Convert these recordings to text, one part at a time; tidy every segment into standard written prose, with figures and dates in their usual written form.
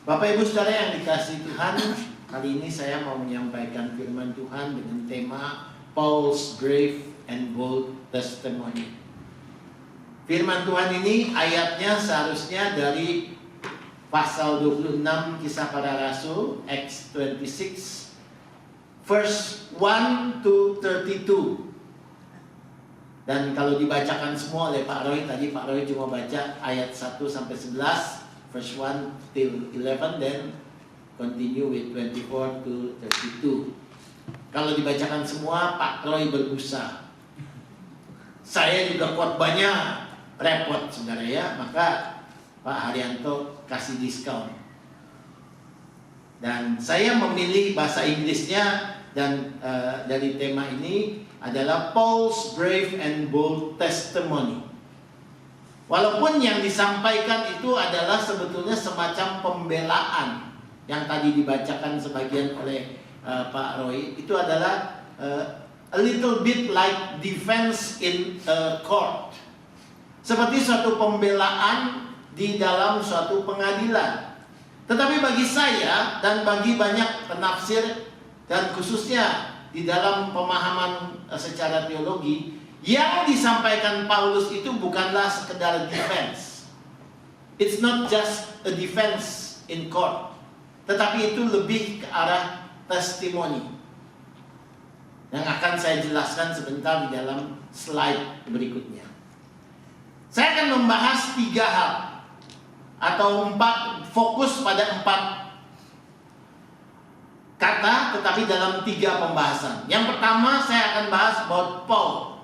Bapak Ibu Saudara yang dikasihi Tuhan, kali ini saya mau menyampaikan firman Tuhan dengan tema Paul's Brave and Bold Testimony. Firman Tuhan ini ayatnya seharusnya dari pasal 26 Kisah Para Rasul, Acts 26, verse 1 to 32. Dan kalau dibacakan semua oleh Pak Roy, tadi Pak Roy cuma baca ayat 1 sampai 11, verse 1 till 11, then continue with 24 to 32. Kalau dibacakan semua, Pak Roy berbusa. Saya juga khotbahnya repot, saudara ya. Maka Pak Haryanto kasih diskon. Dan saya memilih bahasa Inggrisnya dan dari tema ini adalah Paul's Brave and Bold Testimony. Walaupun yang disampaikan itu adalah sebetulnya semacam pembelaan yang tadi dibacakan sebagian oleh Pak Roy, itu adalah a little bit like defense in a court. Seperti suatu pembelaan di dalam suatu pengadilan. Tetapi bagi saya dan bagi banyak penafsir dan khususnya di dalam pemahaman secara teologi, yang disampaikan Paulus itu bukanlah sekedar defense. It's not just a defense in court, tetapi itu lebih ke arah testimoni, yang akan saya jelaskan sebentar di dalam slide berikutnya. Saya akan membahas 3 hal atau 4, fokus pada 4 kata, tetapi dalam 3 pembahasan. Yang pertama saya akan bahas about Paul.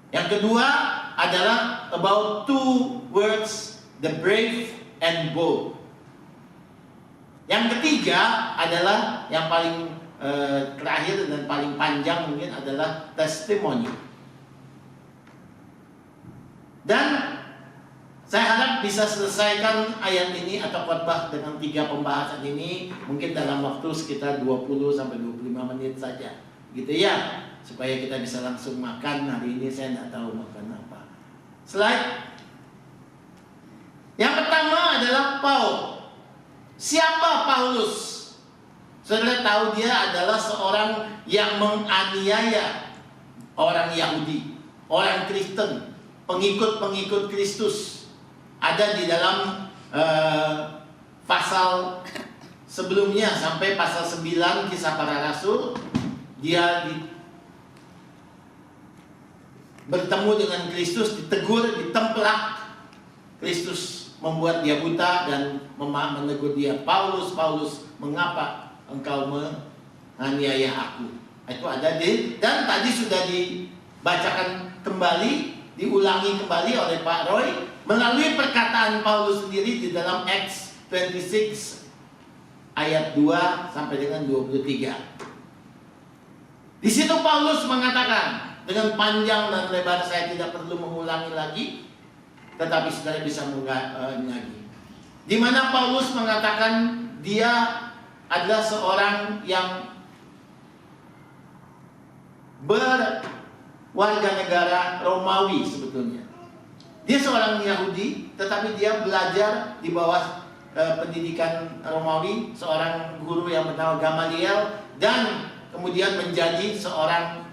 Yang kedua adalah about 2 words, the brave and bold. Yang ketiga adalah yang paling terakhir dan paling panjang mungkin adalah testimony. Dan saya harap bisa selesaikan ayat ini atau khotbah dengan 3 pembahasan ini mungkin dalam waktu sekitar 20-25 menit saja, gitu ya, supaya kita bisa langsung makan. Hari ini saya tidak tahu makan apa. Slide. Yang pertama adalah Paul. Siapa Paulus? Saudara tahu dia adalah seorang yang menganiaya orang Yahudi, orang Kristen, pengikut-pengikut Kristus. Ada di dalam pasal sebelumnya sampai pasal 9 Kisah Para Rasul, dia bertemu dengan Kristus, ditegur, ditemplak. Kristus membuat dia buta dan menegur dia, Paulus, Paulus, mengapa engkau menganiaya aku? Itu ada dan tadi sudah dibacakan kembali, diulangi kembali oleh Pak Roy melalui perkataan Paulus sendiri di dalam Acts 26 ayat 2 sampai dengan 23. Di situ Paulus mengatakan dengan panjang dan lebar, saya tidak perlu mengulangi lagi, tetapi saudara bisa mengulangi. Di mana Paulus mengatakan dia adalah seorang yang berwarga negara Romawi sebetulnya. Dia seorang Yahudi, tetapi dia belajar di bawah pendidikan Romawi, seorang guru yang bernama Gamaliel, dan kemudian menjadi seorang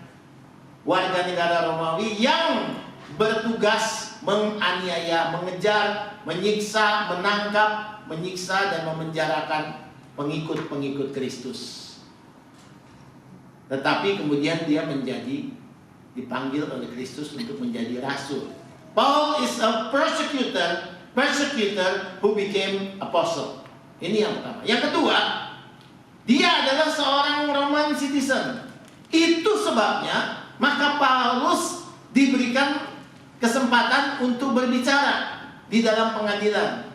warga negara Romawi yang bertugas menganiaya, mengejar, menyiksa, menangkap, menyiksa dan memenjarakan pengikut-pengikut Kristus. Tetapi kemudian dia dipanggil oleh Kristus untuk menjadi rasul. Paul is a persecutor who became apostle. Ini yang pertama. Yang kedua, dia adalah seorang Roman citizen. Itu sebabnya maka Paulus diberikan kesempatan untuk berbicara di dalam pengadilan.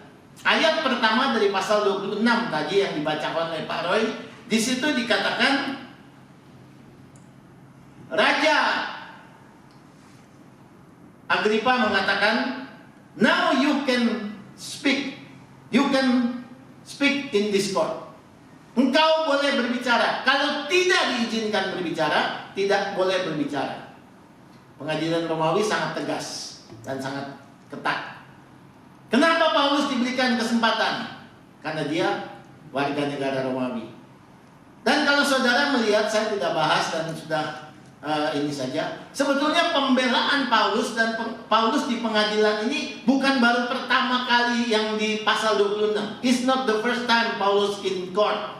Ayat pertama dari pasal 26 tadi yang dibacakan oleh Pak Roy, di situ dikatakan Raja Agripa mengatakan, now you can speak in this court. Engkau boleh berbicara. Kalau tidak diizinkan berbicara, tidak boleh berbicara. Pengadilan Romawi sangat tegas dan sangat ketat. Kenapa Paulus diberikan kesempatan? karena dia warga negara Romawi. Dan kalau saudara melihat, saya tidak bahas dan sudah ini saja. Sebetulnya pembelaan Paulus dan Paulus di pengadilan ini bukan baru pertama kali yang di pasal 26. It's not the first time Paulus in court.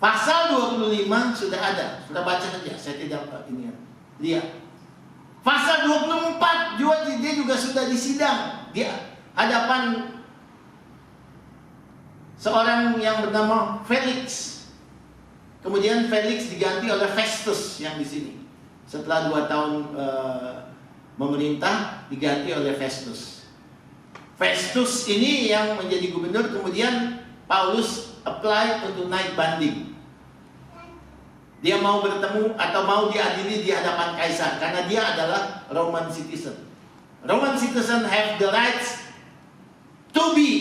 Pasal 25 sudah ada, sudah baca saja. Saya tidak ini lihat. Pasal 24 juga dia juga sudah disidang di hadapan seorang yang bernama Felix. Kemudian Felix diganti oleh Festus yang di sini. Setelah 2 tahun memerintah, diganti oleh Festus. Festus ini yang menjadi gubernur, kemudian Paulus apply untuk naik banding. Dia mau bertemu atau mau diadili di hadapan kaisar karena dia adalah Roman citizen. Roman citizen have the rights to be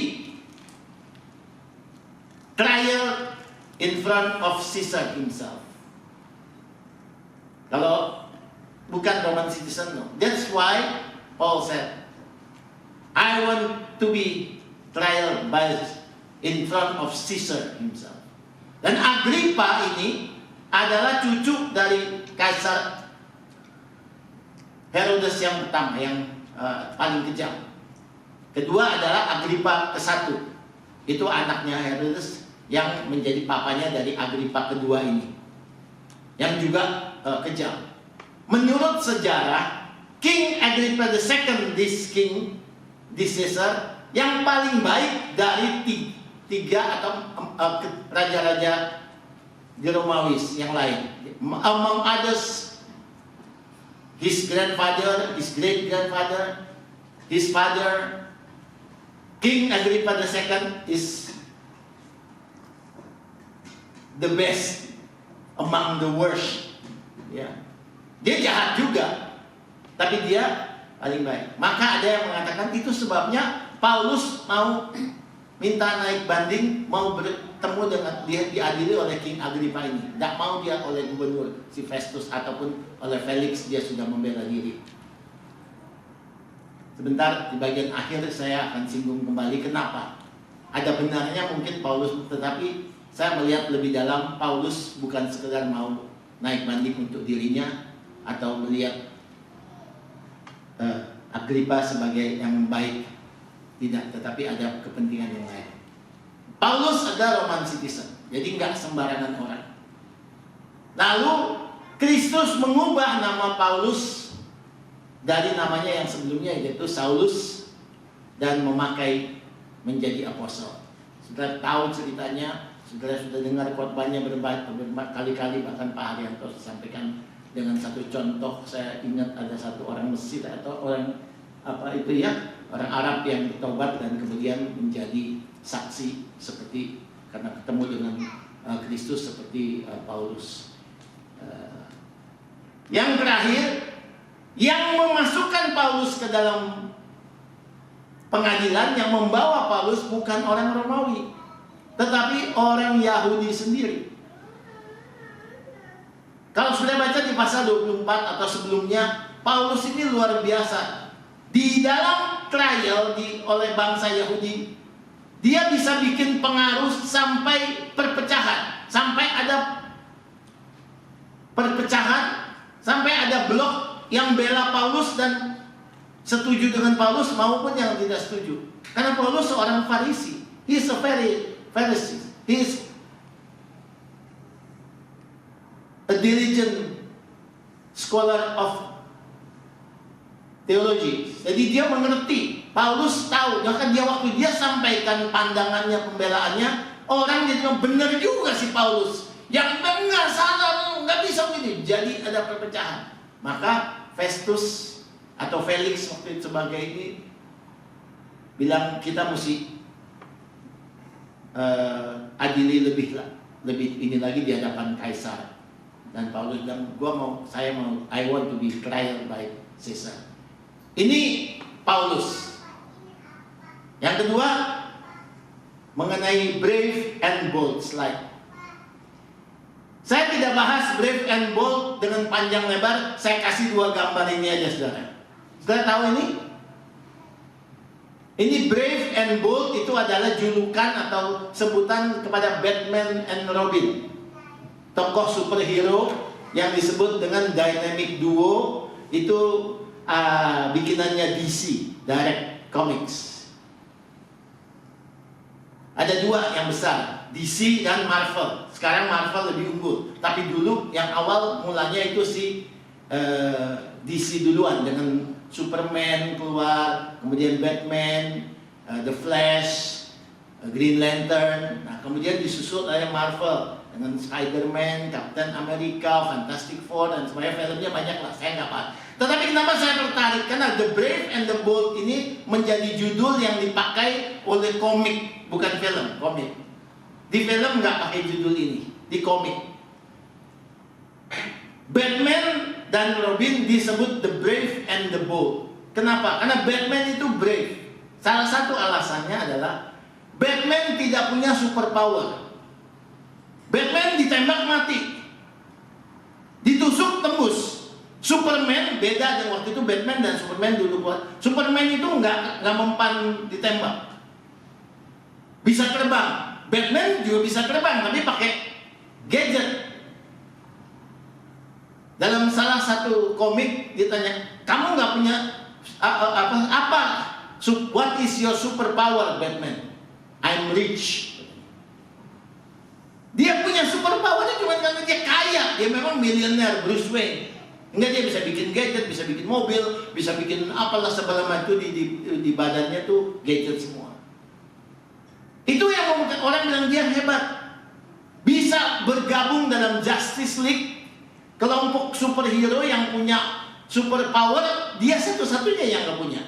trial in front of Caesar himself. Kalau bukan Roman citizen, no. That's why Paul said, I want to be trial by in front of Caesar himself. Dan Agrippa ini adalah cucu dari Kaisar Herodes yang pertama, yang paling kejam. Kedua adalah Agrippa ke-1. Itu anaknya Herodes yang menjadi papanya dari Agrippa kedua ini, yang juga kejam. Menurut sejarah, King Agrippa II, this Caesar, yang paling baik dari tiga atau raja-raja di Romawi yang lain. Among others, his grandfather, his great-grandfather, his father, King Agrippa II is the best among the worst. Ya. Dia jahat juga, tapi dia paling baik. Maka ada yang mengatakan itu sebabnya Paulus mau minta naik banding, mau bertemu dengan dia, diadili oleh King Agrippa ini. Tidak mau dia oleh gubernur si Festus ataupun oleh Felix, dia sudah membela diri. Sebentar di bagian akhir saya akan singgung kembali kenapa. Ada benarnya mungkin Paulus, tetapi saya melihat lebih dalam, Paulus bukan sekedar mau naik banding untuk dirinya atau melihat Agrippa sebagai yang baik. Tidak, tetapi ada kepentingan yang lain. Paulus adalah Roman citizen, jadi nggak sembarangan orang. Lalu Kristus mengubah nama Paulus dari namanya yang sebelumnya, yaitu Saulus, dan memakai menjadi apostle. Sudah tahu ceritanya, sudah dengar khotbahnya berkali-kali, bahkan Pak Haryanto sampaikan dengan satu contoh. Saya ingat ada satu orang Mesir atau orang orang Arab yang bertobat dan kemudian menjadi saksi seperti karena ketemu dengan Kristus seperti Paulus. Yang terakhir, yang memasukkan Paulus ke dalam pengadilan, yang membawa Paulus bukan orang Romawi, tetapi orang Yahudi sendiri. Kalau sudah baca di pasal 24 atau sebelumnya, Paulus ini luar biasa. Di dalam trial oleh bangsa Yahudi, dia bisa bikin pengaruh sampai perpecahan, sampai ada perpecahan, sampai ada blok yang bela Paulus dan setuju dengan Paulus maupun yang tidak setuju. Karena Paulus seorang Farisi, he is a Pharisee, he is a diligent scholar of teologi. Jadi dia mengerti. Paulus tahu, bahkan dia waktu dia sampaikan pandangannya, pembelaannya, orang jadi bilang benar juga si Paulus. Yang benar salah, nggak bisa begini. Jadi ada perpecahan. Maka Festus atau Felix waktu itu sebagai ini bilang kita mesti adili lebih ini lagi di hadapan kaisar. Dan Paulus bilang, I want to be trial by Caesar. Ini Paulus. Yang kedua, mengenai brave and bold slide. Saya tidak bahas brave and bold dengan panjang lebar. Saya kasih 2 gambar ini aja, saudara. Saudara tahu ini? Ini Brave and Bold itu adalah julukan atau sebutan kepada Batman and Robin, tokoh superhero yang disebut dengan dynamic duo. Itu bikinannya DC, Direct Comics. Ada dua yang besar, DC dan Marvel. Sekarang Marvel lebih unggul, tapi dulu yang awal mulanya itu si DC duluan dengan Superman keluar, kemudian Batman, The Flash, Green Lantern. Nah, kemudian disusul oleh Marvel dengan Spider-Man, Captain America, Fantastic Four, dan semuanya. Filmnya banyak lah, saya nggak paham. Tetapi kenapa saya tertarik? Karena The Brave and the Bold ini menjadi judul yang dipakai oleh komik, bukan film, komik. Di film nggak pakai judul ini, di komik. Batman dan Robin disebut the brave and the bold. Kenapa? Karena Batman itu brave. Salah satu alasannya adalah Batman tidak punya superpower. Batman ditembak mati, ditusuk tembus. Superman beda dengan waktu itu. Batman dan Superman dulu buat. Superman itu nggak mempan ditembak, bisa terbang. Batman juga bisa terbang, tapi pakai gadget. Dalam salah satu komik ditanya, kamu nggak punya apa? What is your superpower, Batman? I'm rich. Dia punya superpowernya cuma karena dia kaya. Dia memang miliuner, Bruce Wayne. Enggak, dia bisa bikin gadget, bisa bikin mobil, bisa bikin apalah segala macam di badannya tuh gadget semua. Itu yang membuat orang bilang dia hebat. Bisa bergabung dalam Justice League, kelompok superhero yang punya superpower. Dia satu-satunya yang gak punya.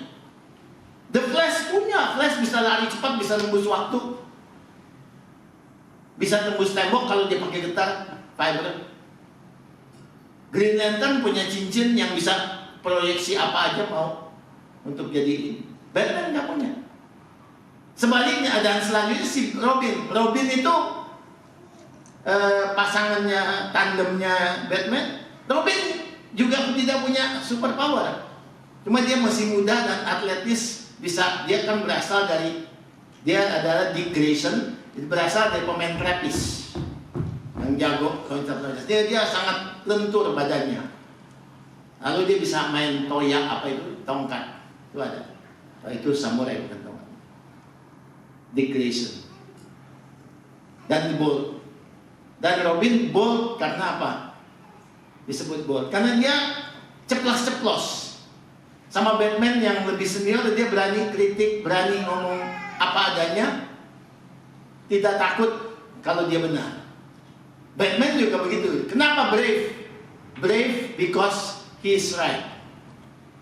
The Flash punya. Flash bisa lari cepat, bisa tembus waktu, bisa tembus tembok kalau dia pakai getah fiber. Green Lantern punya cincin yang bisa proyeksi apa aja mau untuk jadi. Batman gak punya. Sebaliknya, dan selanjutnya si Robin. Robin itu pasangannya, tandemnya Batman. Robin juga tidak punya superpower. Cuma dia masih muda dan atletis. Dia kan berasal dari, dia adalah Dick Grayson, berasal dari pemain trapeze yang jago. Dia sangat lentur badannya. Lalu dia bisa main toya, apa itu, tongkat. Itu ada. Itu samurai, bukan tongkat. Dick Grayson. Dan bold. Dan Robin bold karena apa? Disebut bold karena dia ceplos-ceplos. Sama Batman yang lebih senior, dia berani kritik, berani ngomong apa adanya, tidak takut kalau dia benar. Batman juga begitu. Kenapa brave? Brave because he is right.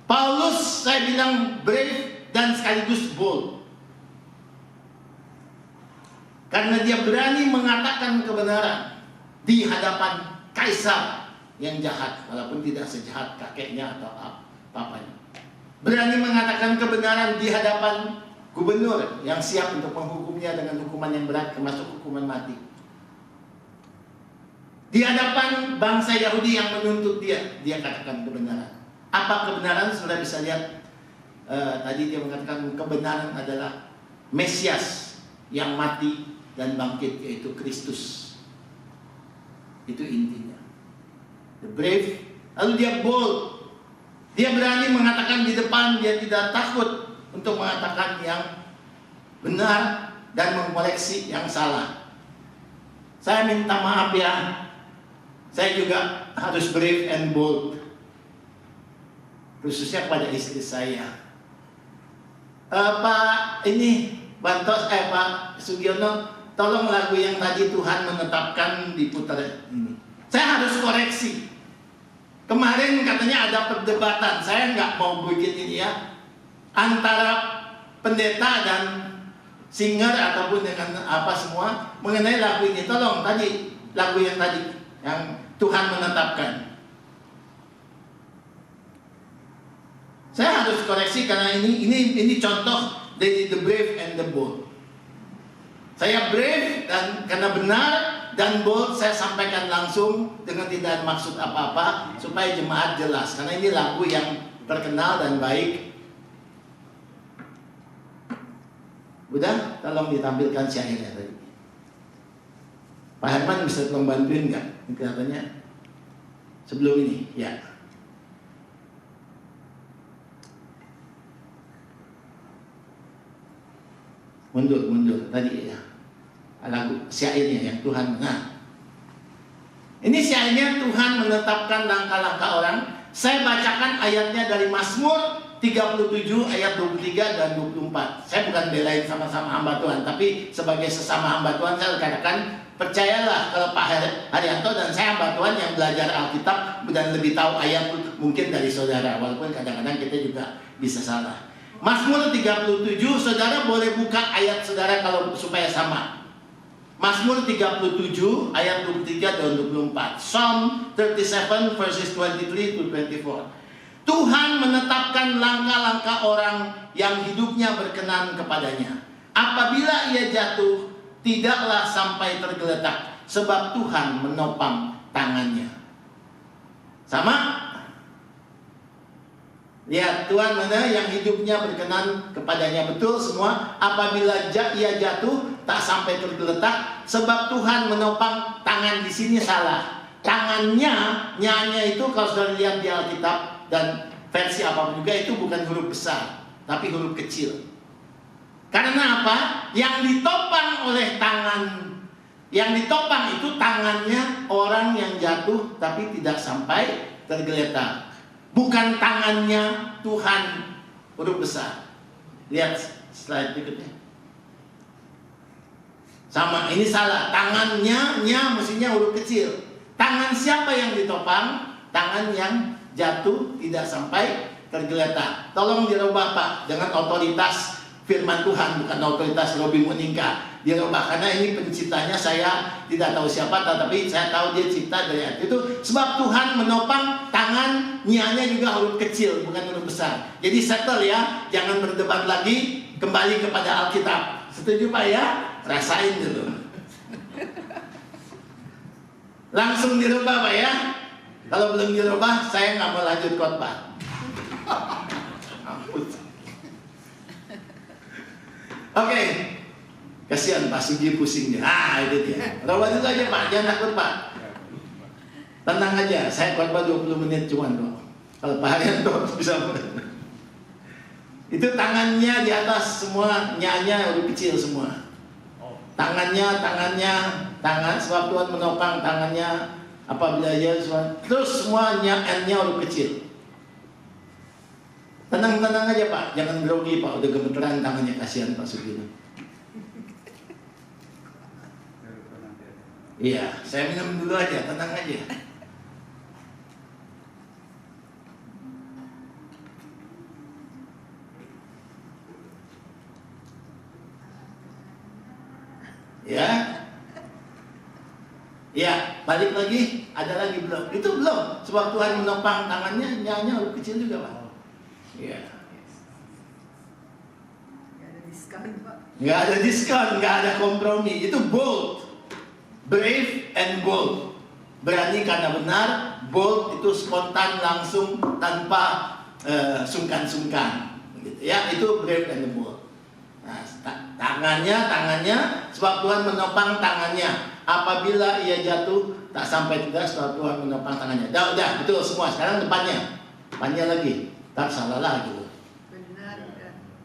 Paulus, saya bilang brave dan sekaligus bold. Karena dia berani mengatakan kebenaran di hadapan kaisar yang jahat, walaupun tidak sejahat kakeknya atau papanya. Berani mengatakan kebenaran di hadapan gubernur yang siap untuk menghukumnya dengan hukuman yang berat, termasuk hukuman mati. Di hadapan bangsa Yahudi yang menuntut dia katakan kebenaran. Apa kebenaran? Sudah bisa lihat tadi dia mengatakan kebenaran adalah Mesias yang mati dan bangkit, yaitu Kristus. Itu intinya. The brave. Lalu dia bold. Dia berani mengatakan di depan, dia tidak takut untuk mengatakan yang benar dan mengoreksi yang salah. Saya minta maaf ya, saya juga harus brave and bold, khususnya kepada istri saya. Pak Sugiono, tolong lagu yang tadi Tuhan menetapkan diputar ini. Saya harus koreksi. Kemarin katanya ada perdebatan, saya nggak mau bikin ini ya, antara pendeta dan singer ataupun dengan apa semua mengenai lagu ini. Tolong tadi lagu yang tadi yang Tuhan menetapkan. Saya harus koreksi karena ini contoh dari the brave and the bold. Saya brave dan karena benar, dan bold saya sampaikan langsung dengan tidak maksud apa-apa supaya jemaat jelas. Karena ini lagu yang terkenal dan baik. Udah, tolong ditampilkan syairnya tadi. Pak Herman bisa tolong bantuin nggak? Kelihatannya sebelum ini, ya. Mundur tadi ya. Lagu syairnya yang Tuhan. Nah, ini syairnya Tuhan menetapkan langkah-langkah orang. Saya bacakan ayatnya dari Mazmur 37 ayat 23 dan 24. Saya bukan belain sama-sama hamba Tuhan, tapi sebagai sesama hamba Tuhan saya katakan, percayalah kalau Pak Haryanto dan saya hamba Tuhan yang belajar Alkitab dan lebih tahu ayat mungkin dari saudara, walaupun kadang-kadang kita juga bisa salah. Mazmur 37, saudara boleh buka ayat saudara kalau supaya sama. Mazmur 37 ayat 23 dan 24. Psalm 37 verses 23 to 24. Tuhan menetapkan langkah-langkah orang yang hidupnya berkenan kepadanya. Apabila ia jatuh, tidaklah sampai tergeletak, sebab Tuhan menopang tangannya. Sama? Lihat, Tuhan mana yang hidupnya berkenan kepadanya. Betul semua. Apabila ia jatuh, tak sampai tergeletak, sebab Tuhan menopang tangan. Di sini salah. Tangannya, nyanya itu kalau sudah lihat di Alkitab dan versi apapun juga, itu bukan huruf besar, tapi huruf kecil. Karena apa? Yang ditopang oleh tangan, yang ditopang itu tangannya orang yang jatuh tapi tidak sampai tergeletak. Bukan tangannya Tuhan, huruf besar. Lihat slide berikutnya. Sama, ini salah. Tangannya, mestinya huruf kecil. Tangan siapa yang ditopang? Tangan yang jatuh tidak sampai tergeletak. Tolong dirubah Pak, dengan otoritas firman Tuhan, bukan otoritas Robin Monika. Dirubah, karena ini penciptanya saya tidak tahu siapa, tetapi saya tahu dia cipta dari ayat itu. Sebab Tuhan menopang tangan, nyanya juga huruf kecil, bukan huruf besar. Jadi settle ya, jangan berdebat lagi, kembali kepada Alkitab. Setuju Pak ya? Rasain dulu. Langsung dirubah Pak ya. Kalau belum dirubah, saya nggak mau lanjut khotbah. Oke, kasihan Pak Sugi pusing dia. Itu dia. Rawat dulu aja Pak, jangan takut Pak. Tenang aja, saya khotbah 20 menit cuman kok. Kalau Pak Haryanto bisa. Itu tangannya di atas semua, nyanya udah kecil semua. Tangan, sebab Tuhan menopang tangannya. Apabila ia terus semuanya N-nya huruf kecil. Tenang aja Pak, jangan grogi Pak, udah gemeteran tangannya, kasihan Pak Sugino. Iya, saya minum dulu aja, tenang aja. Ya, balik lagi, ada lagi belum? Itu belum, sebab Tuhan menopang tangannya, nyanya huruf kecil juga Pak. Iya. Nggak ada diskon Pak. Nggak ada diskon, nggak ada kompromi. Itu bold, brave and bold. Berani karena benar, bold itu spontan langsung tanpa sungkan-sungkan. Gitu. Ya, itu brave and bold. Nah, tangannya, sebab Tuhan menopang tangannya. Apabila ia jatuh, tak sampai tidak, sebab Tuhan menopang tangannya. Udah, betul semua. Sekarang depannya lagi. Tak salah lagi. Benar.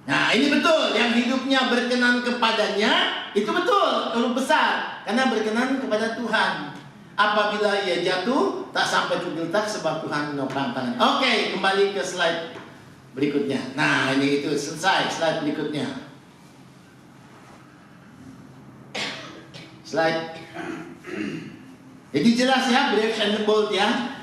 Nah, ini betul. Yang hidupnya berkenan kepadanya, itu betul. Huruf besar. Karena berkenan kepada Tuhan. Apabila ia jatuh, tak sampai tergeletak, sebab Tuhan menopang tangannya. Oke, kembali ke slide berikutnya. Nah, ini itu selesai. Slide berikutnya. Slide. Jadi jelas ya, brave and bold ya.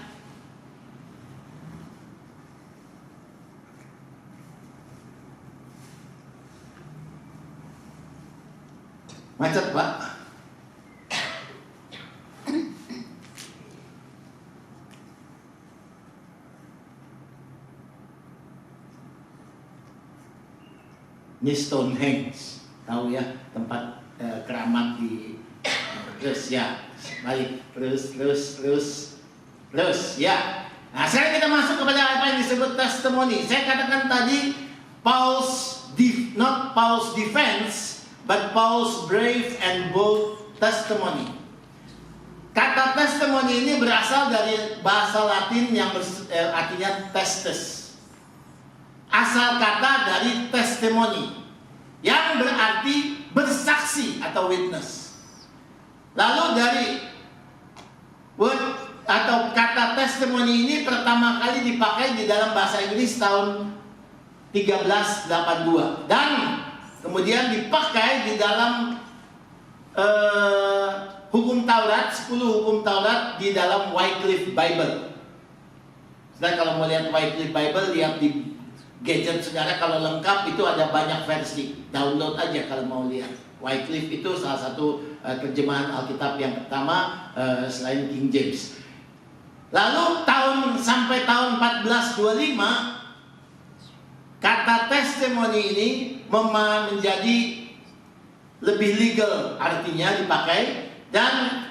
Macet Pak. Ini Stonehenge, tahu ya, tempat keramat di terus ya, balik terus ya. Nah, sekarang kita masuk kepada apa yang disebut testimoni. Saya katakan tadi not Paul's defense, but Paul's brave and bold testimony. Kata testimony ini berasal dari bahasa Latin yang artinya testes. Asal kata dari testimony, yang berarti bersaksi atau witness. Lalu dari word atau kata testimony ini pertama kali dipakai di dalam bahasa Inggris tahun 1382 dan kemudian dipakai di dalam hukum Taurat, 10 hukum Taurat di dalam Wycliffe Bible. Saudara kalau mau lihat Wycliffe Bible, lihat di gadget saudara, kalau lengkap itu ada banyak versi. Download aja kalau mau lihat. Wycliffe itu salah satu terjemahan Alkitab yang pertama selain King James. Lalu sampai tahun 1425 kata testimoni ini menjadi lebih legal artinya dipakai, dan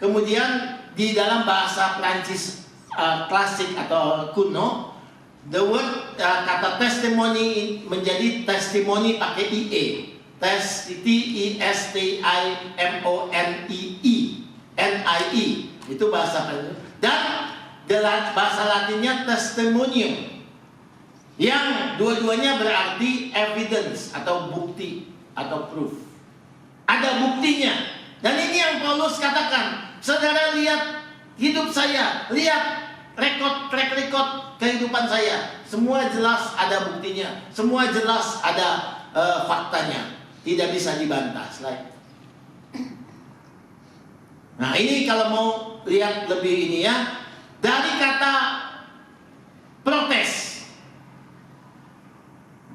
kemudian di dalam bahasa Prancis klasik atau kuno, the word kata testimoni menjadi testimoni pakai IE, TESTIMONIE, itu bahasa Prancis. Dan bahasa Latinnya testimonium, yang dua-duanya berarti evidence atau bukti atau proof. Ada buktinya. Dan ini yang Paulus katakan, saudara lihat hidup saya, lihat track record kehidupan saya, semua jelas ada buktinya, semua jelas ada faktanya, tidak bisa dibantah. Slide. Nah ini kalau mau lihat lebih ini ya, dari kata protes.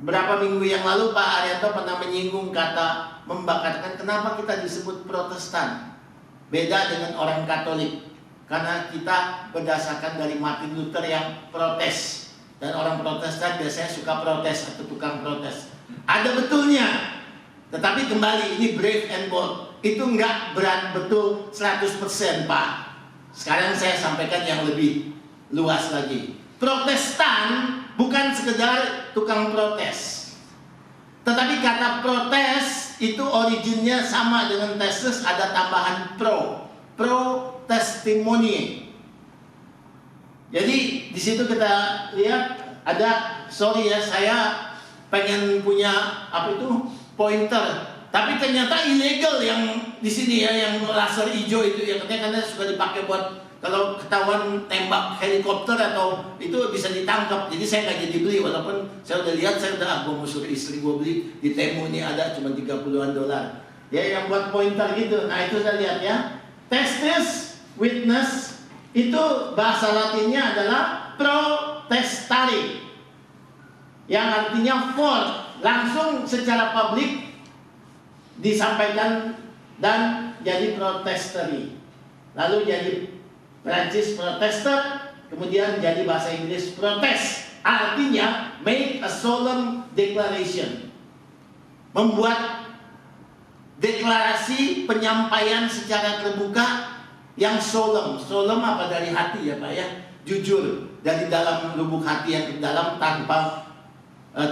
Berapa minggu yang lalu Pak Arianto pernah menyinggung kata membakarkan. Kenapa kita disebut Protestan? Beda dengan orang Katolik. Karena kita berdasarkan dari Martin Luther yang protes. Dan orang Protestan biasanya suka protes atau tukang protes. Ada betulnya. Tetapi kembali ini brave and bold. Itu enggak berat betul 100% Pak. Sekarang saya sampaikan yang lebih luas lagi. Protestan bukan sekedar tukang protes. Tetapi kata protes itu originnya sama dengan testes, ada tambahan pro testimony. Jadi di situ kita lihat ada, sorry ya, saya pengen punya apa itu pointer, tapi ternyata ilegal yang di sini ya, yang laser hijau itu ya, katanya suka dipakai buat kalau ketahuan tembak helikopter atau itu bisa ditangkap. Jadi saya nggak jadi beli, walaupun saya udah lihat, saya udah gue mau suruh istri gue beli di Temu ini ada cuma $30-an. Ya yang buat pointer gitu. Nah itu saya lihat ya. Testis, witness itu bahasa Latinnya adalah protestare, yang artinya for, langsung secara publik disampaikan dan jadi protestary. Lalu jadi Prancis protester, kemudian jadi bahasa Inggris protes. Artinya make a solemn declaration, membuat deklarasi penyampaian secara terbuka yang solemn. Solemn apa dari hati ya Pak ya, jujur dari dalam lubuk hati yang dalam tanpa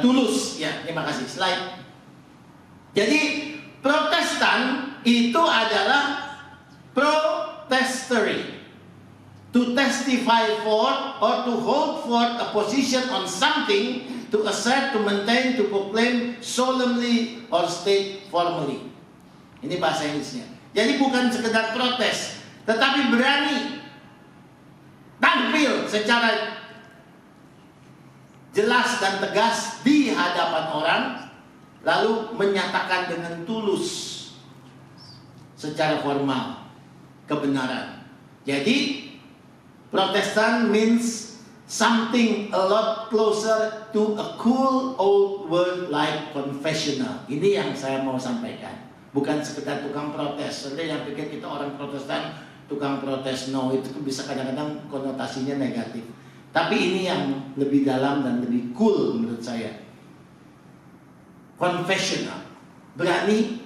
tulus ya. Terima kasih. Slide. Jadi Protestan itu adalah protestary, to testify for or to hold forth a position on something, to assert, to maintain, to proclaim solemnly or state formally. Ini bahasa Inggrisnya. Jadi bukan sekedar protes, tetapi berani tampil secara jelas dan tegas di hadapan orang, lalu menyatakan dengan tulus secara formal kebenaran. Jadi Protestan means something a lot closer to a cool old word like confessional. Ini yang saya mau sampaikan. Bukan sekedar tukang protes. Sebenarnya yang pikir kita orang Protestan tukang protes, no, itu bisa kadang-kadang konotasinya negatif. Tapi ini yang lebih dalam dan lebih cool menurut saya. Confessional, berani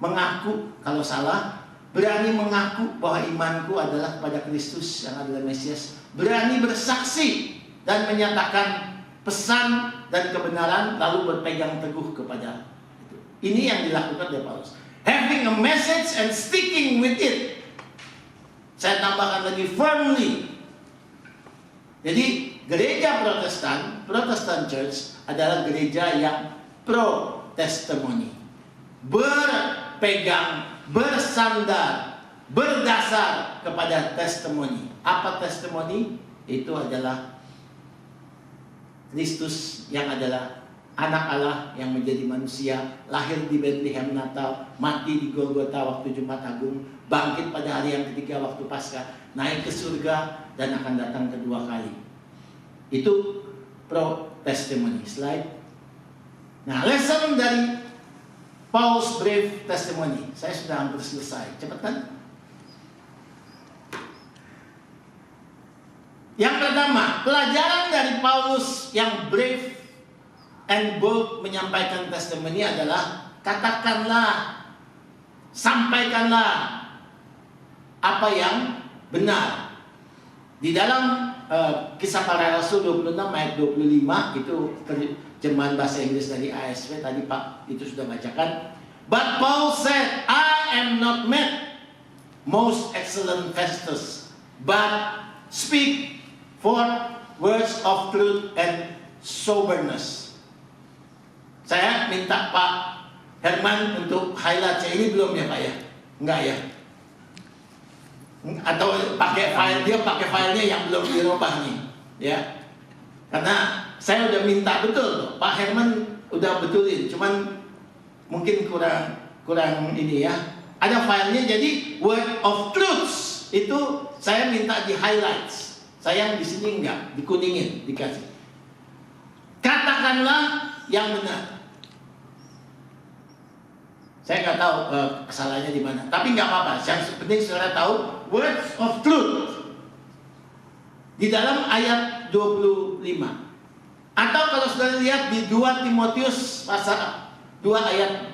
mengaku kalau salah, berani mengaku bahwa imanku adalah kepada Kristus yang adalah Mesias, berani bersaksi dan menyatakan pesan dan kebenaran, lalu berpegang teguh kepada itu. Ini yang dilakukan oleh Paulus. Having a message and sticking with it. Saya tambahkan lagi firmly. Jadi gereja Protestant Church adalah gereja yang pro testimony. Berpegang, bersandar, berdasar kepada testimoni. Apa testimoni? Itu adalah Kristus yang adalah anak Allah yang menjadi manusia, lahir di Bethlehem Natal, mati di Golgota waktu Jumat Agung, bangkit pada hari yang ketiga waktu Paskah, naik ke surga dan akan datang kedua kali. Itu pro testimony. Slide. Nah, lesson dari Paul's brief testimony. Saya sudah hampir selesai. Cepat kan? Yang pertama, pelajaran dari Paulus yang brave and bold menyampaikan testimoni adalah katakanlah, sampaikanlah apa yang benar. Di dalam Kisah Para Rasul 26 ayat 25 itu terjemahan bahasa Inggris dari ASW tadi Pak itu sudah bacakan. But Paul said, I am not mad, most excellent Festus, but speak for words of truth and soberness. Saya minta Pak Herman untuk highlight. Ini belum ya Pak ya? Enggak ya? Atau pakai file dia, pakai filenya yang belum dirubah nih, ya? Karena saya udah minta betul, Pak Herman udah betulin, cuman mungkin kurang ini ya. Ada filenya, jadi word of truth itu saya minta di highlights. Sayang di sini enggak, dikuningin, dikasih. Katakanlah yang benar. Saya nggak tahu kesalahannya di mana, tapi nggak apa-apa. Yang penting saudara tahu words of truth di dalam ayat 25. Atau kalau saudara lihat di 2 Timotius pasal 2 ayat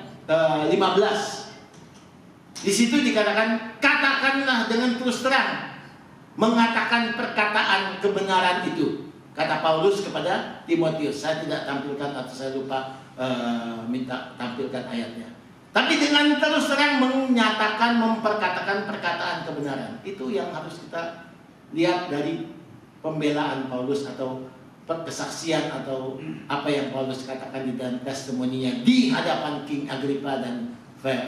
15. Di situ dikatakan, katakanlah dengan terus terang, mengatakan perkataan kebenaran itu. Kata Paulus kepada Timotius. Saya tidak tampilkan atau saya lupa minta tampilkan ayatnya. Tapi dengan terus terang menyatakan, memperkatakan perkataan kebenaran. Itu yang harus kita lihat dari pembelaan Paulus atau kesaksian atau apa yang Paulus katakan di dalam testimoninya di hadapan King Agrippa dan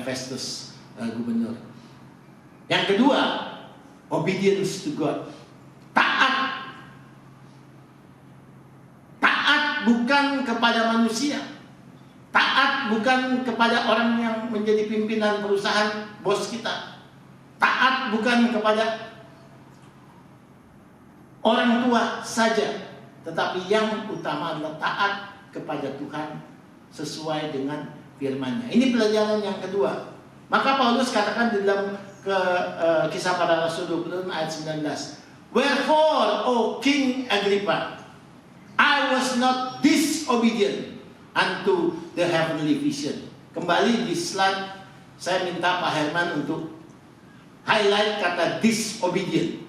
Festus gubernur. Yang kedua, obedience to God. Taat. Taat bukan kepada manusia. Taat bukan kepada orang yang menjadi pimpinan perusahaan, bos kita. Taat bukan kepada orang tua saja, tetapi yang utama adalah taat kepada Tuhan sesuai dengan firman-Nya. Ini pelajaran yang kedua. Maka Paulus katakan di dalam Kisah Para Rasul 26 ayat 19, wherefore, O King Agrippa, I was not disobedient unto the heavenly vision. Kembali di slide, saya minta Pak Herman untuk highlight kata disobedient.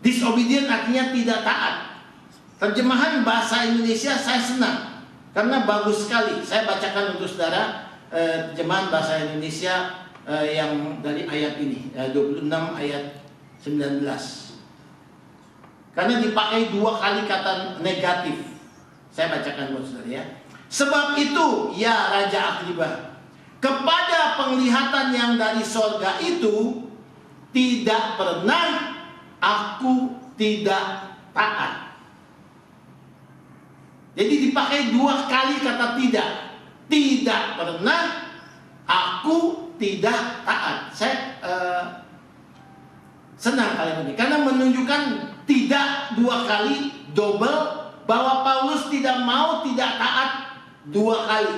Disobedient artinya tidak taat. Terjemahan bahasa Indonesia saya senang karena bagus sekali. Saya bacakan untuk saudara terjemahan bahasa Indonesia yang dari ayat ini, 26 ayat 19. Karena dipakai 2 kali kata negatif. Saya bacakan buat saudara ya. Sebab itu, ya Raja Agrippa, kepada penglihatan yang dari sorga itu, tidak pernah aku tidak taat. Jadi dipakai 2 kali kata tidak. Tidak pernah aku tidak taat. Saya senang kalimat ini karena menunjukkan tidak 2 kali, double, bahwa Paulus tidak mau tidak taat 2 kali.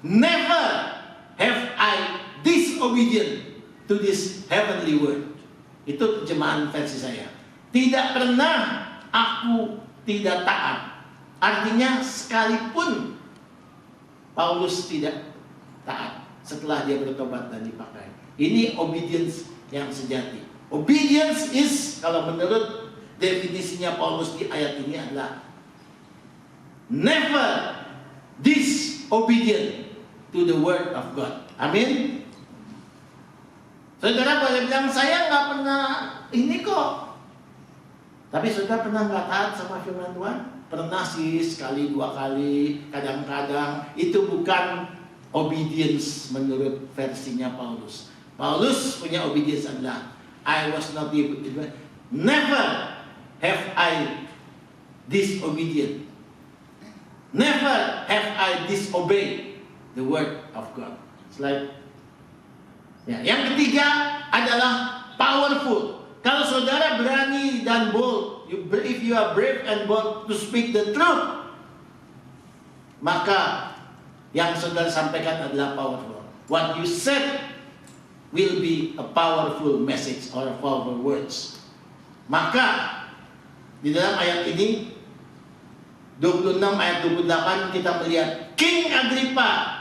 Never have I disobedient to this heavenly word. Itu terjemahan versi saya. Tidak pernah aku tidak taat. Artinya sekalipun Paulus tidak taat setelah dia bertobat dan dipakai. Ini obedience yang sejati. Obedience is, kalau menurut definisinya Paulus di ayat ini adalah never disobedient to to the Word of God. Amin. Saudara boleh bilang, saya nggak pernah ini kok. Tapi saudara pernah nggak taat sama firman Tuhan? Pernah sih, sekali, dua kali, kadang-kadang. Itu bukan obedience menurut versinya Paulus. Paulus punya obedience adalah, I was not able to do it. Never have I disobedient. Never have I disobeyed the word of God. It's like, ya. Yang ketiga adalah powerful. Kalau saudara berani dan bold, if you are brave and bold to speak the truth, maka yang saudara sampaikan adalah powerful. What you said will be a powerful message or powerful words. Maka di dalam ayat ini 26 ayat 28 kita melihat King Agrippa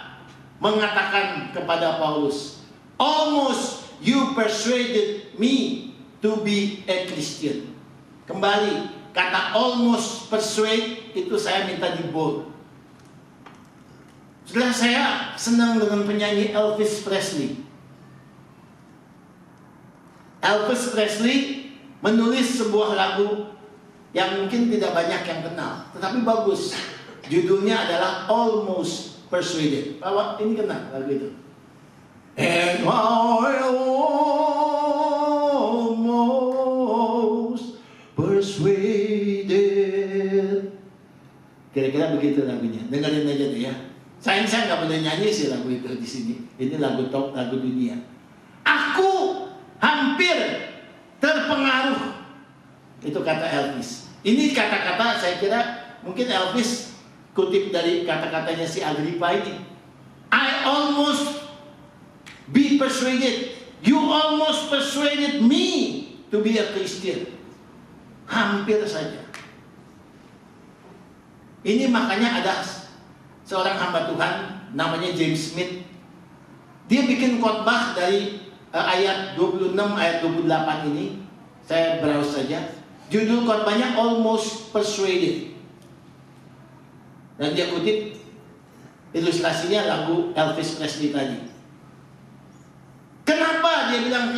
mengatakan kepada Paulus, almost you persuaded me to be a Christian. Kembali, kata almost persuade itu saya minta di bold. Setelah saya senang dengan penyanyi Elvis Presley. Elvis Presley menulis sebuah lagu yang mungkin tidak banyak yang kenal, tetapi bagus. Judulnya adalah Almost Persuaded. Bahwa ini kenal lagu itu. And I almost persuaded. Kira-kira begitu lagunya. Dengerin aja deh ya. Saya nggak boleh nyanyi sih lagu itu di sini. Ini lagu top, lagu dunia. Aku hampir terpengaruh. Itu kata Elvis. Ini kata-kata saya kira mungkin Elvis kutip dari kata-katanya si Agrippa ini. I almost be persuaded. You almost persuaded me to be a Christian. Hampir saja. Ini makanya ada seorang hamba Tuhan namanya James Smith. Dia bikin khotbah dari ayat 26 ayat 28 ini. Saya browse saja. Judul khotbahnya Almost Persuaded. Dan dia kutip ilustrasinya lagu Elvis Presley tadi. Kenapa dia bilang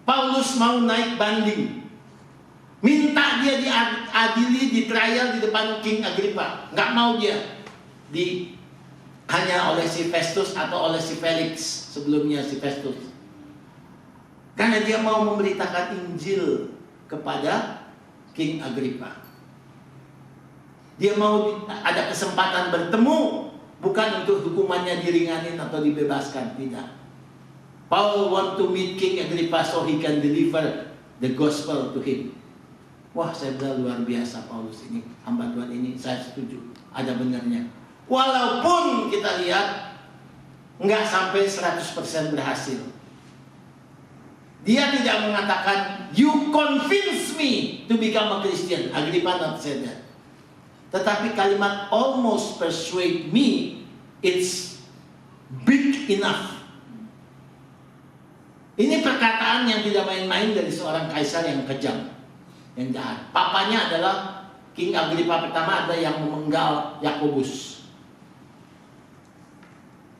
Paulus mau naik banding? Minta dia diadili, di trial di depan King Agrippa. Nggak mau dia hanya oleh si Festus atau oleh si Felix, sebelumnya si Festus. Karena dia mau memberitakan Injil kepada King Agrippa. Dia mau ada kesempatan bertemu, bukan untuk hukumannya diringanin atau dibebaskan, tidak. Paul want to meet King Agrippa so he can deliver the gospel to him. Wah, saya bilang luar biasa Paulus ini, hamba Tuhan ini, saya setuju, ada benarnya. Walaupun kita lihat nggak sampai 100% berhasil. Dia tidak mengatakan, you convince me to become a Christian. Agrippa not said that. Tetapi kalimat almost persuade me, it's big enough. Ini perkataan yang tidak main-main dari seorang kaisar yang kejam, yang jahat. Papanya adalah King Agrippa pertama, ada yang memenggal Yakobus.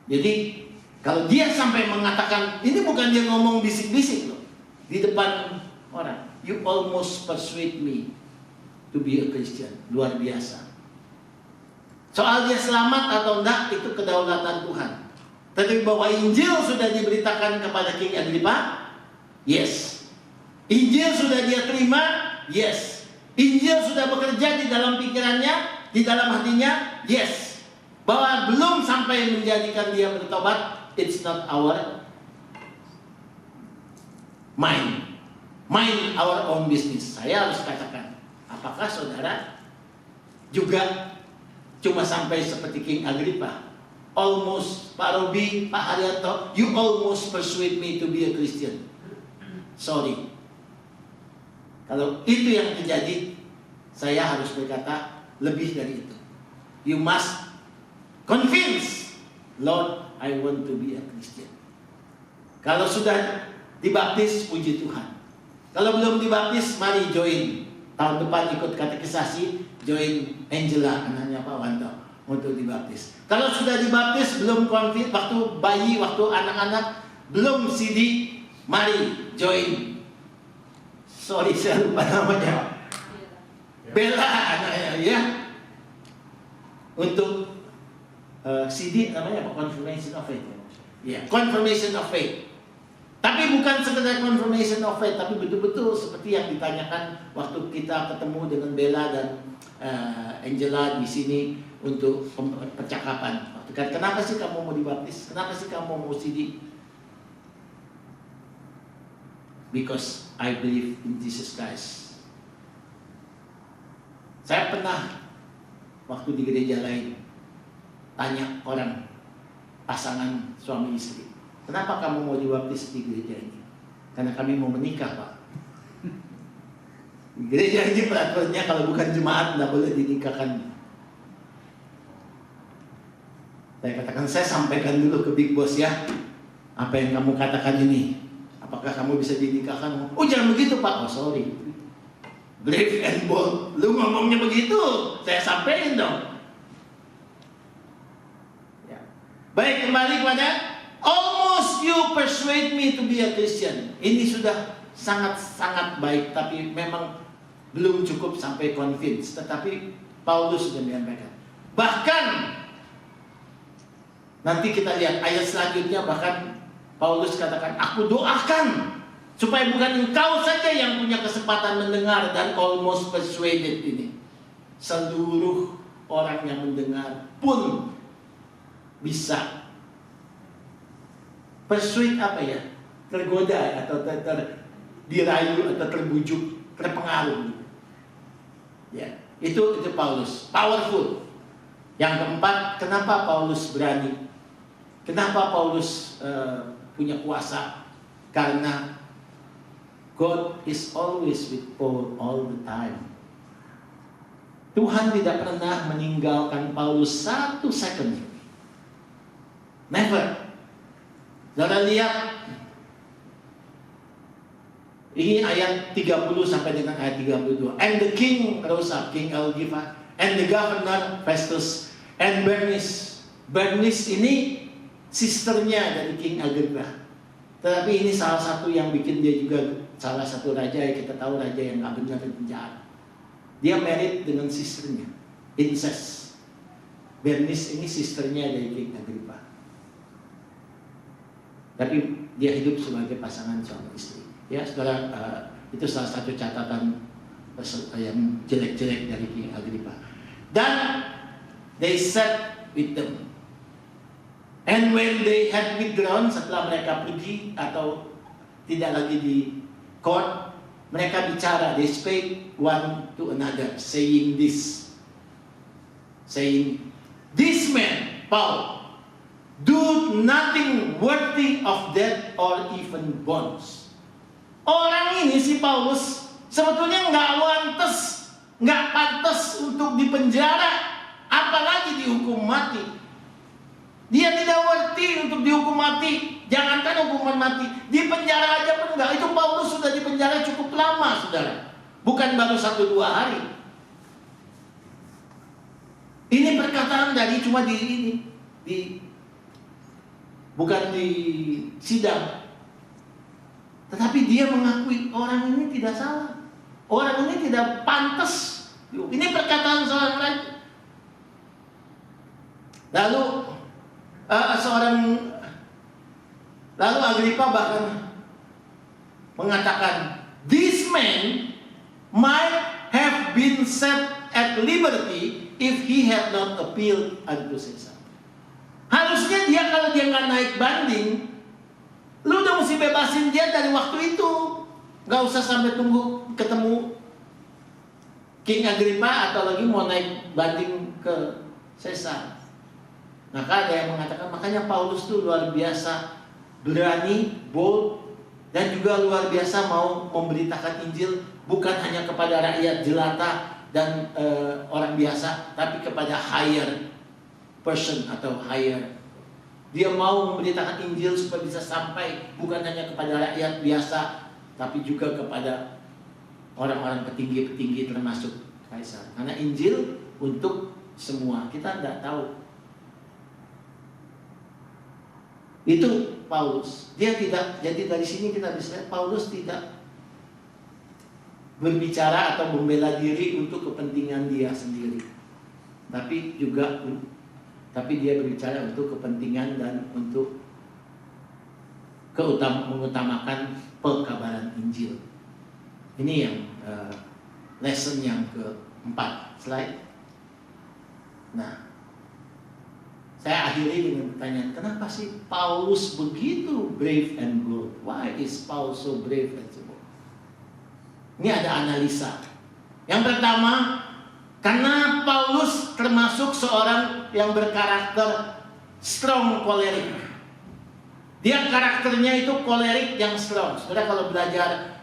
Jadi kalau dia sampai mengatakan, ini bukan dia ngomong bisik-bisik loh, di depan orang, you almost persuade me to be a Christian. Luar biasa. Soal dia selamat atau enggak, itu kedaulatan Tuhan. Tapi bahwa Injil sudah diberitakan kepada King Agrippa, yes. Injil sudah dia terima, yes. Injil sudah bekerja di dalam pikirannya, di dalam hatinya, yes. Bahwa belum sampai menjadikan dia bertobat, it's not our mind our own business. Saya harus katakan, apakah saudara juga cuma sampai seperti King Agrippa? Almost, Pak Robi, Pak Haryanto, you almost persuade me to be a Christian. Sorry. Kalau itu yang terjadi, saya harus berkata lebih dari itu. You must convince, Lord, I want to be a Christian. Kalau sudah dibaptis, puji Tuhan. Kalau belum dibaptis, mari join. Tahun depan ikut katekisasi, join Angela, anaknya Pak Wanto. untuk dibaptis. Kalau sudah dibaptis belum konfit, waktu bayi, waktu anak-anak belum CD, mari join. Sorry saya lupa namanya. Bella anaknya ya. Untuk CD namanya apa? Confirmation of Faith. Ya, Confirmation of Faith. Tapi bukan sekedar confirmation of faith, tapi betul-betul seperti yang ditanyakan waktu kita ketemu dengan Bella dan Angela di sini untuk percakapan. Kenapa sih kamu mau dibaptis? Kenapa sih kamu mau CD? Because I believe in Jesus Christ. Saya pernah waktu di gereja lain tanya orang pasangan suami istri, kenapa kamu mau dibaptis di gereja ini? Karena kami mau menikah, Pak. Di gereja ini peraturannya kalau bukan jemaat tidak boleh dinikahkan. Saya katakan, saya sampaikan dulu ke Big Boss ya, apa yang kamu katakan ini, apakah kamu bisa dinikahkan? Oh jangan begitu Pak. Oh sorry, brave and bold. Lu ngomongnya begitu, saya sampaikan dong. Ya. Baik, kembali kepada almost you persuade me to be a Christian. Ini sudah sangat-sangat baik, tapi memang belum cukup sampai convince. Tetapi Paulus sudah menyampaikan. Bahkan nanti kita lihat ayat selanjutnya, bahkan Paulus katakan, aku doakan supaya bukan engkau saja yang punya kesempatan mendengar dan almost persuaded ini. Seluruh orang yang mendengar pun bisa persuade apa ya? Tergoda atau dirayu atau terbujuk, terpengaruh. Ya, itu Paulus, powerful. Yang keempat, kenapa Paulus berani? Kenapa Paulus punya kuasa? Karena God is always with Paul all the time. Tuhan tidak pernah meninggalkan Paulus satu second. Never. Saudara lihat, ini ayat 30 sampai dengan ayat 32. And the king rose up, King Agrippa, and the governor Festus, and Bernice. Bernice ini sisternya dari King Agrippa. Tetapi ini salah satu yang bikin dia juga salah satu raja yang kita tahu, raja yang gak benar dan penjahat. Dia married dengan sisternya, incest. Bernice ini sisternya dari King Agrippa. Tapi dia hidup sebagai pasangan suami istri. Ya, saudara, itu salah satu catatan yang jelek-jelek dari King Agrippa. Dan they sat with them. And when they had withdrawn, setelah mereka pergi atau tidak lagi di court, mereka bicara. They spake one to another, saying this. Saying, this man, Paul, do nothing worthy of death or even bonds. Orang ini si Paulus sebetulnya nggak pantas untuk dipenjara, apalagi dihukum mati. Dia tidak worthy untuk dihukum mati. Jangankan hukuman mati, di penjara aja pun enggak. Itu Paulus sudah di penjara cukup lama, saudara. Bukan baru 1-2 hari. Ini perkataan dari cuma bukan di sidang. Tetapi dia mengakui orang ini tidak salah. Orang ini tidak pantas. Ini perkataan seorang raja. Lalu Lalu Agrippa bahkan mengatakan, this man might have been set at liberty if he had not appealed unto Caesar. Harusnya dia, kalau dia nggak naik banding, lu udah mesti bebasin dia dari waktu itu. Nggak usah sampai tunggu ketemu King Agrippa atau lagi mau naik banding ke Caesar. Maka ada yang mengatakan, makanya Paulus itu luar biasa berani, bold, dan juga luar biasa mau memberitakan Injil bukan hanya kepada rakyat jelata dan orang biasa, tapi kepada higher person atau higher. Dia mau memberitakan Injil supaya bisa sampai bukan hanya kepada rakyat biasa, tapi juga kepada orang-orang petinggi-petinggi termasuk Kaisar. Karena Injil untuk semua. Kita tidak tahu. Itu Paulus. Dia tidak, jadi dari sini kita bisa lihat Paulus tidak berbicara atau membela diri untuk kepentingan dia sendiri. Tapi dia berbicara untuk kepentingan dan untuk mengutamakan pekabaran Injil. Ini yang lesson yang keempat. Slide. Nah, saya akhiri dengan pertanyaan, kenapa sih Paulus begitu brave and bold? Why is Paul so brave and so bold? Ini ada analisa. Yang pertama, karena Paulus termasuk seorang yang berkarakter strong kolerik. Dia karakternya itu kolerik yang strong. Saudara kalau belajar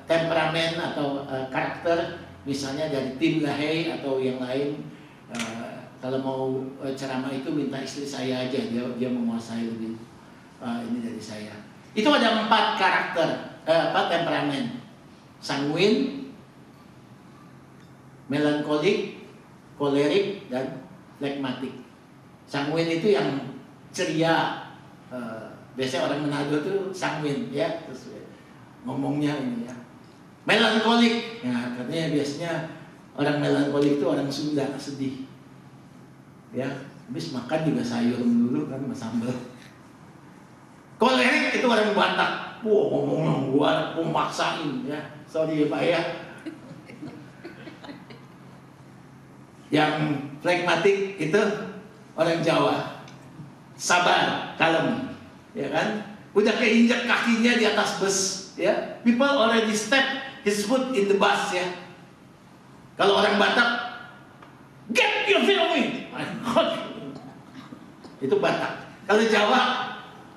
temperamen atau karakter, misalnya dari Tim LaHaye atau yang lain, kalau mau ceramah itu minta istri saya aja, dia menguasai lebih ini dari saya. Itu ada 4 karakter, 4 temperamen: sanguin, melankolik, kolerik, dan flegmatik. Sanguin itu yang ceria. Biasanya orang Manado tuh sanguin, ya, terus ngomongnya ini ya. Melankolik, nah katanya biasanya orang melankolik itu orang Sunda, sedih. Ya, habis makan juga sayur dulu kan sama sambal. Kolerik itu orang Batak. Wah, ngomong gua memaksain ya. Sorry ya Pak ya. Yang flegmatik itu orang Jawa. Sabar, kalem, ya kan? Udah keinjak kakinya di atas bus, ya. People already step his foot in the bus, ya. Kalau orang Batak, get your feet on me. Itu Batak. Kalau Jawa,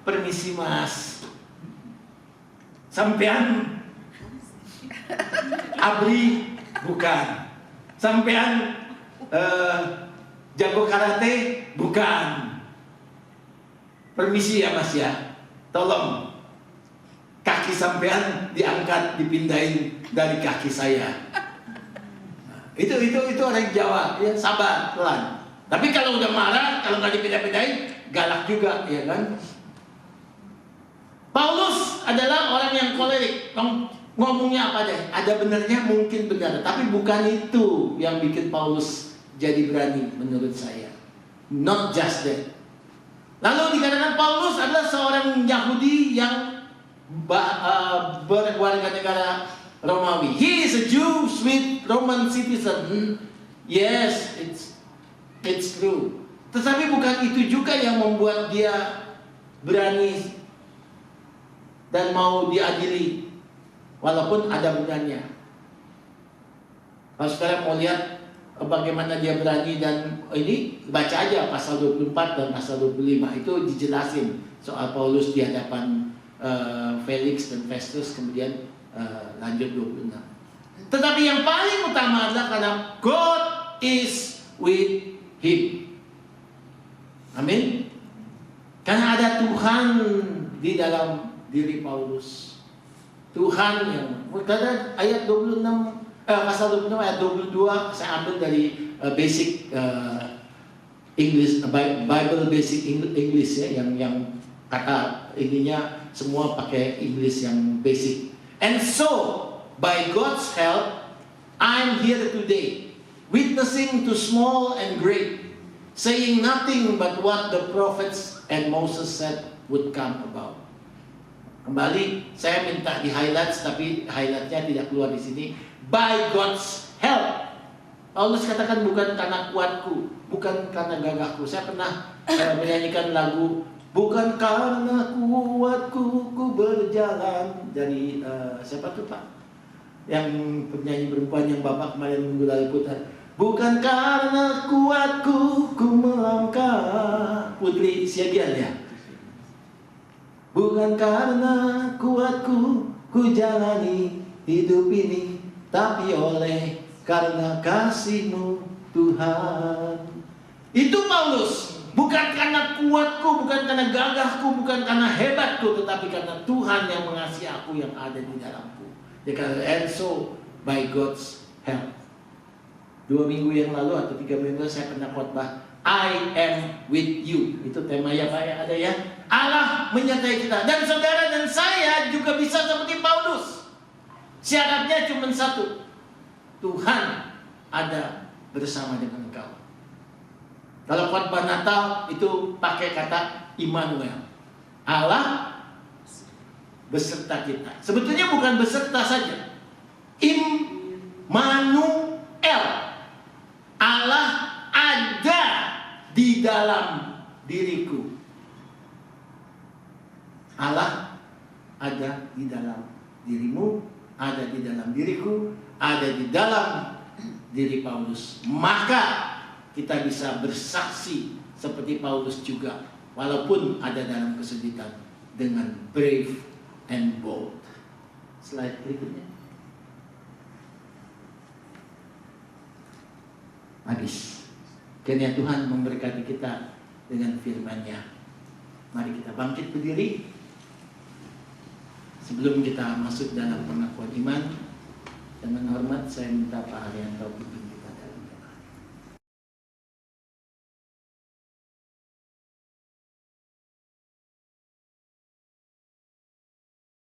permisi mas. Sampean abri bukan. Sampean jago karate bukan. Permisi ya mas ya. Tolong kaki sampean diangkat, dipindahin dari kaki saya. Itu orang Jawa, ya, sabar, pelan. Tapi kalau udah marah, kalau nggak dipindah-pindahin, galak juga, ya kan? Paulus adalah orang yang kolerik. Ngomongnya apa deh? Ada benarnya, mungkin benar, tapi bukan itu yang bikin Paulus jadi berani menurut saya. Not just that. Lalu dikatakan Paulus adalah seorang Yahudi yang berwarga negara Romawi. He is a Jew with Roman citizen. Yes, it's true. Tetapi bukan itu juga yang membuat dia berani dan mau diadili, walaupun ada benarnya. Kalau sekarang mau lihat bagaimana dia berani, dan ini baca aja pasal 24 dan pasal 25 itu dijelasin soal Paulus di hadapan Felix dan Festus, kemudian lanjut 26. Tetapi yang paling utama adalah karena God is with him. Amin. Karena ada Tuhan di dalam diri Paulus. Tuhan yang, karena ayat 26, pasal 26 ayat 22 saya ambil dari basic English, Bible basic English ya, yang kata ininya semua pakai English yang basic. And so, by God's help, I'm here today, witnessing to small and great, saying nothing but what the prophets and Moses said would come about. Kembali, saya minta di highlights, tapi highlightnya tidak keluar di sini. By God's help. Paulus katakan bukan karena kuatku, bukan karena gagahku. Saya pernah menyanyikan lagu bukan karena kuatku ku berjalan, dari siapa tuh Pak? Yang penyanyi perempuan yang Bapak kemarin minggu lalu putar. Bukan karena kuatku ku melangkah, Putri Siagian ya. Bukan karena kuatku ku jalani hidup ini, tapi oleh karena kasih-Mu Tuhan. Itu Paulus. Bukan karena kuatku, bukan karena gagahku, bukan karena hebatku, tetapi karena Tuhan yang mengasihi aku yang ada di dalamku. Dia kata, and so by God's help. 2 minggu yang lalu atau 3 minggu lalu saya pernah khotbah, I am with you. Itu tema ya Pak ya, ada ya. Allah menyertai kita. Dan saudara dan saya juga bisa seperti Paulus. Syaratnya cuma satu. Tuhan ada bersama dengan engkau. Kalau khotbah Natal itu pakai kata Immanuel. Allah beserta kita. Sebetulnya bukan beserta saja. Immanuel. Allah ada di dalam diriku. Allah ada di dalam dirimu, ada di dalam diriku, ada di dalam diri Paulus. Maka kita bisa bersaksi seperti Paulus juga, walaupun ada dalam kesulitan, dengan brave and bold. Slide berikutnya. Habis. Kiranya Tuhan memberkati kita dengan firman-Nya. Mari kita bangkit berdiri. Sebelum kita masuk dalam pengakuan iman, dengan hormat saya minta Pak Haryanto